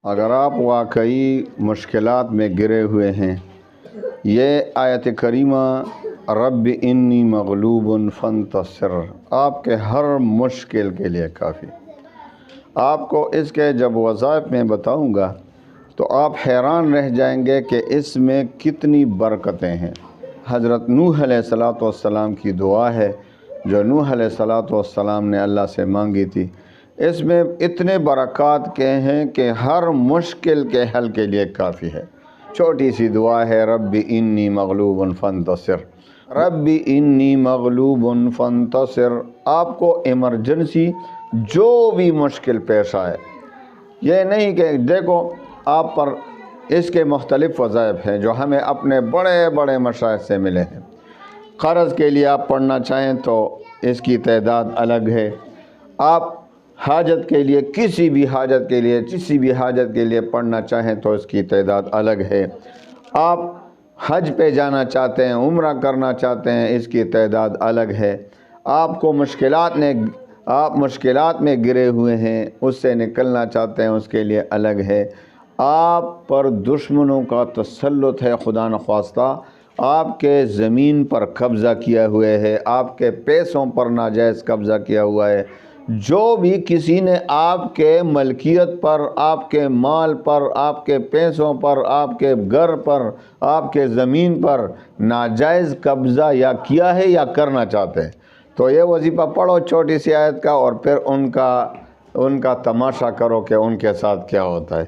اگر آپ واقعی مشکلات میں گرے ہوئے ہیں، یہ آیت کریمہ رب انی مغلوب فانتصر آپ کے ہر مشکل کے لیے کافی۔ آپ کو اس کے جب وظائف میں بتاؤں گا تو آپ حیران رہ جائیں گے کہ اس میں کتنی برکتیں ہیں۔ حضرت نوح علیہ السلام کی دعا ہے جو نوح علیہ السلام نے اللہ سے مانگی تھی، اس میں اتنے برکات کے ہیں کہ ہر مشکل کے حل کے لیے کافی ہے۔ چھوٹی سی دعا ہے، رب انی مغلوب فانتصر، رب انی مغلوب فانتصر۔ آپ کو ایمرجنسی جو بھی مشکل پیش آئے، یہ نہیں کہ دیکھو آپ پر اس کے مختلف وظائف ہیں جو ہمیں اپنے بڑے بڑے مشائخ سے ملے ہیں۔ قرض کے لیے آپ پڑھنا چاہیں تو اس کی تعداد الگ ہے۔ آپ حاجت کے لیے کسی بھی حاجت کے لیے پڑھنا چاہیں تو اس کی تعداد الگ ہے۔ آپ حج پہ جانا چاہتے ہیں، عمرہ کرنا چاہتے ہیں، اس کی تعداد الگ ہے۔ آپ مشکلات میں گرے ہوئے ہیں، اس سے نکلنا چاہتے ہیں، اس کے لیے الگ ہے۔ آپ پر دشمنوں کا تسلط ہے، خدا نخواستہ آپ کے زمین پر قبضہ کیا ہوا ہے، آپ کے پیسوں پر ناجائز قبضہ کیا ہوا ہے۔ جو بھی کسی نے آپ کے ملکیت پر، آپ کے مال پر، آپ کے پیسوں پر، آپ کے گھر پر، آپ کے زمین پر ناجائز قبضہ یا کیا ہے یا کرنا چاہتے ہیں، تو یہ وظیفہ پڑھو چھوٹی سی آیت کا، اور پھر ان کا تماشا کرو کہ ان کے ساتھ کیا ہوتا ہے۔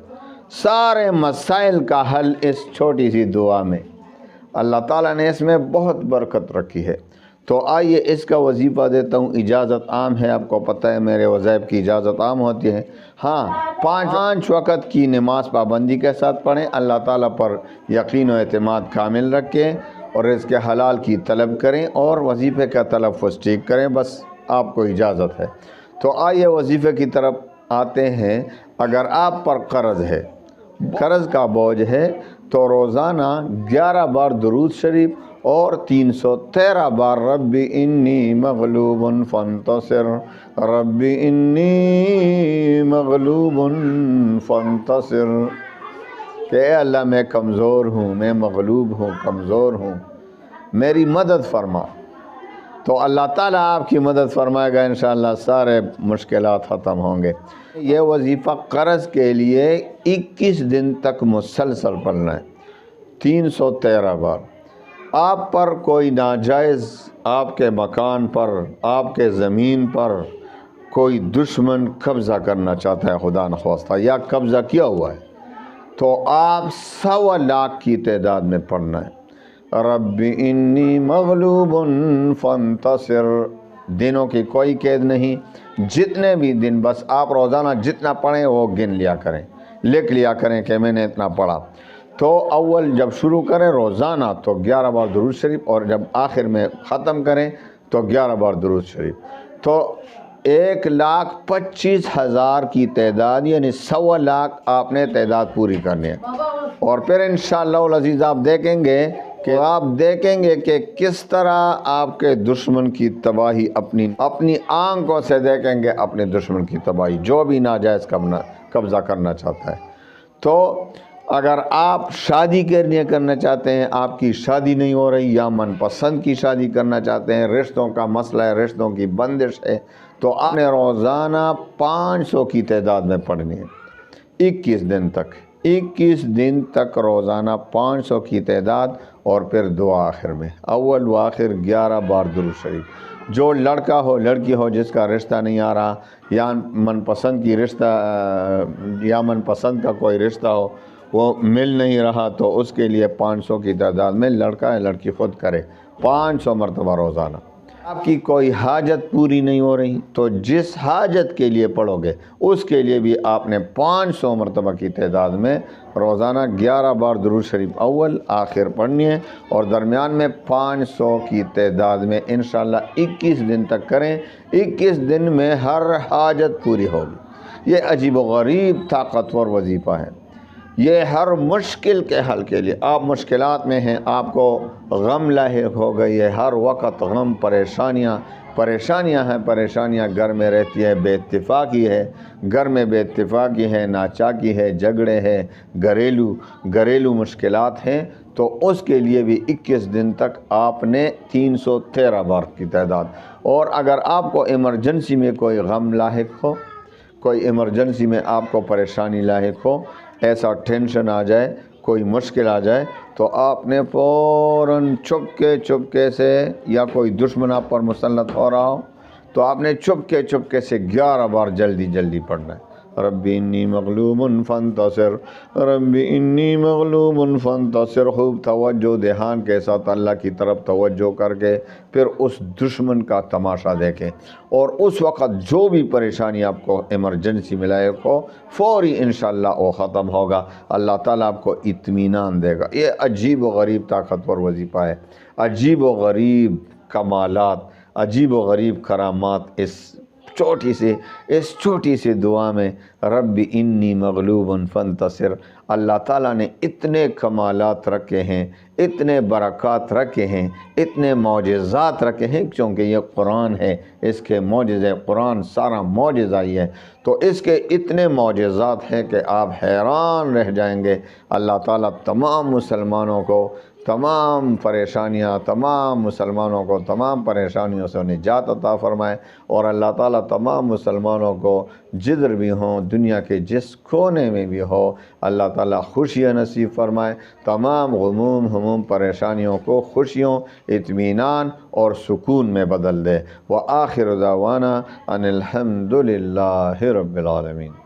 سارے مسائل کا حل اس چھوٹی سی دعا میں، اللہ تعالیٰ نے اس میں بہت برکت رکھی ہے۔ تو آئیے اس کا وظیفہ دیتا ہوں۔ اجازت عام ہے، آپ کو پتہ ہے میرے وظائف کی اجازت عام ہوتی ہے۔ ہاں، 5 وقت کی نماز پابندی کے ساتھ پڑھیں، اللہ تعالیٰ پر یقین و اعتماد کامل رکھیں اور اس کے حلال کی طلب کریں اور وظیفے کا تلفظ ٹھیک کریں، بس آپ کو اجازت ہے۔ تو آئیے وظیفے کی طرف آتے ہیں۔ اگر آپ پر قرض کا بوجھ ہے تو روزانہ 11 بار درود شریف اور 313 بار رب انی مغلوب فانتصر، رب انی مغلوب فانتصر، کہ اے اللہ میں کمزور ہوں، میں مغلوب ہوں، کمزور ہوں، میری مدد فرما۔ تو اللہ تعالیٰ آپ کی مدد فرمائے گا، انشاءاللہ سارے مشکلات ختم ہوں گے۔ یہ وظیفہ قرض کے لیے 21 دن تک مسلسل پڑھنا ہے، 313 بار۔ آپ پر کوئی ناجائز آپ کے مکان پر، آپ کے زمین پر کوئی دشمن قبضہ کرنا چاہتا ہے خدا نخواستہ، یا قبضہ کیا ہوا ہے، تو آپ 1.25 لاکھ کی تعداد میں پڑھنا ہے، رب انی مغلوب فانتصر۔ دنوں کی کوئی قید نہیں، جتنے بھی دن، بس آپ روزانہ جتنا پڑھیں وہ گن لیا کریں، لکھ لیا کریں کہ میں نے اتنا پڑھا۔ تو اول جب شروع کریں روزانہ تو 11 بار درود شریف، اور جب آخر میں ختم کریں تو 11 بار درود شریف۔ تو 1,25,000 کی تعداد، یعنی 1.25 لاکھ آپ نے تعداد پوری کرنی ہے۔ اور پھر انشاءاللہ العزیز آپ دیکھیں گے کہ کس طرح آپ کے دشمن کی تباہی اپنی آنکھوں سے دیکھیں گے، اپنے دشمن کی تباہی، جو بھی ناجائز قبضہ کرنا چاہتا ہے۔ تو اگر آپ شادی کرنا چاہتے ہیں، آپ کی شادی نہیں ہو رہی، یا من پسند کی شادی کرنا چاہتے ہیں، رشتوں کا مسئلہ ہے، رشتوں کی بندش ہے، تو آپ نے روزانہ 500 کی تعداد میں پڑھنی ہے، 21 دن تک روزانہ 500 کی تعداد، اور پھر دعا آخر میں، اول و آخر 11 بار درود شریف۔ جو لڑکا ہو لڑکی ہو جس کا رشتہ نہیں آ رہا، یا من پسند کا کوئی رشتہ ہو وہ مل نہیں رہا، تو اس کے لیے 500 کی تعداد میں لڑکا یا لڑکی خود کرے 500 مرتبہ روزانہ۔ آپ کی کوئی حاجت پوری نہیں ہو رہی تو جس حاجت کے لیے پڑھو گے اس کے لیے بھی آپ نے 500 مرتبہ کی تعداد میں روزانہ 11 بار درود شریف اول آخر پڑھنی ہے، اور درمیان میں 500 کی تعداد میں انشاءاللہ 21 دن تک کریں۔ 21 دن میں ہر حاجت پوری ہوگی۔ یہ عجیب و غریب طاقتور وظیفہ ہے، یہ ہر مشکل کے حل کے لیے۔ آپ مشکلات میں ہیں، آپ کو غم لاحق ہو گئی ہے، ہر وقت غم، پریشانیاں، پریشانیاں ہیں، پریشانیاں گھر میں رہتی ہے، بے اتفاقی ہے، گھر میں بے اتفاقی ہے، ناچاکی ہے، جھگڑے ہے، گھریلو مشکلات ہیں، تو اس کے لیے بھی 21 دن تک آپ نے 313 بار کی تعداد. اور اگر آپ کو ایمرجنسی میں کوئی غم لاحق ہو، کوئی ایمرجنسی میں آپ کو پریشانی لاحق ہو، ایسا ٹینشن آ جائے، کوئی مشکل آ جائے، تو آپ نے فوراً چپکے سے، یا کوئی دشمن آپ پر مسلط ہو رہا ہو تو آپ نے چپکے سے 11 بار جلدی پڑھنا ہے. ربی انی مغلوب فانتصر، ربی انی مغلوب فانتصر. خوب توجہ دھیان کے ساتھ اللہ کی طرف توجہ کر کے پھر اس دشمن کا تماشا دیکھیں، اور اس وقت جو بھی پریشانی آپ کو ایمرجنسی میں لاحق ہو، فوری انشاءاللہ وہ ختم ہوگا. اللہ تعالیٰ آپ کو اطمینان دے گا. یہ عجیب و غریب طاقتور وظیفہ ہے، عجیب و غریب کمالات، عجیب و غریب کرامات اس چھوٹی سی دعا میں. رب انی مغلوب فانتصر. اللہ تعالیٰ نے اتنے کمالات رکھے ہیں، اتنے برکات رکھے ہیں، اتنے معجزات رکھے ہیں، کیونکہ یہ قرآن ہے، اس کے معجزے، قرآن سارا معجزہ ہی ہے، تو اس کے اتنے معجزات ہیں کہ آپ حیران رہ جائیں گے. اللہ تعالیٰ تمام مسلمانوں کو تمام مسلمانوں کو تمام پریشانیوں سے نجات عطا فرمائے، اور اللہ تعالیٰ تمام مسلمانوں کو جدھر بھی ہوں، دنیا کے جس کونے میں بھی ہو، اللہ تعالیٰ خوشیاں نصیب فرمائے، تمام غموم پریشانیوں کو خوشیوں، اطمینان اور سکون میں بدل دے. وآخر دعوانا ان الحمد للہ رب العالمین.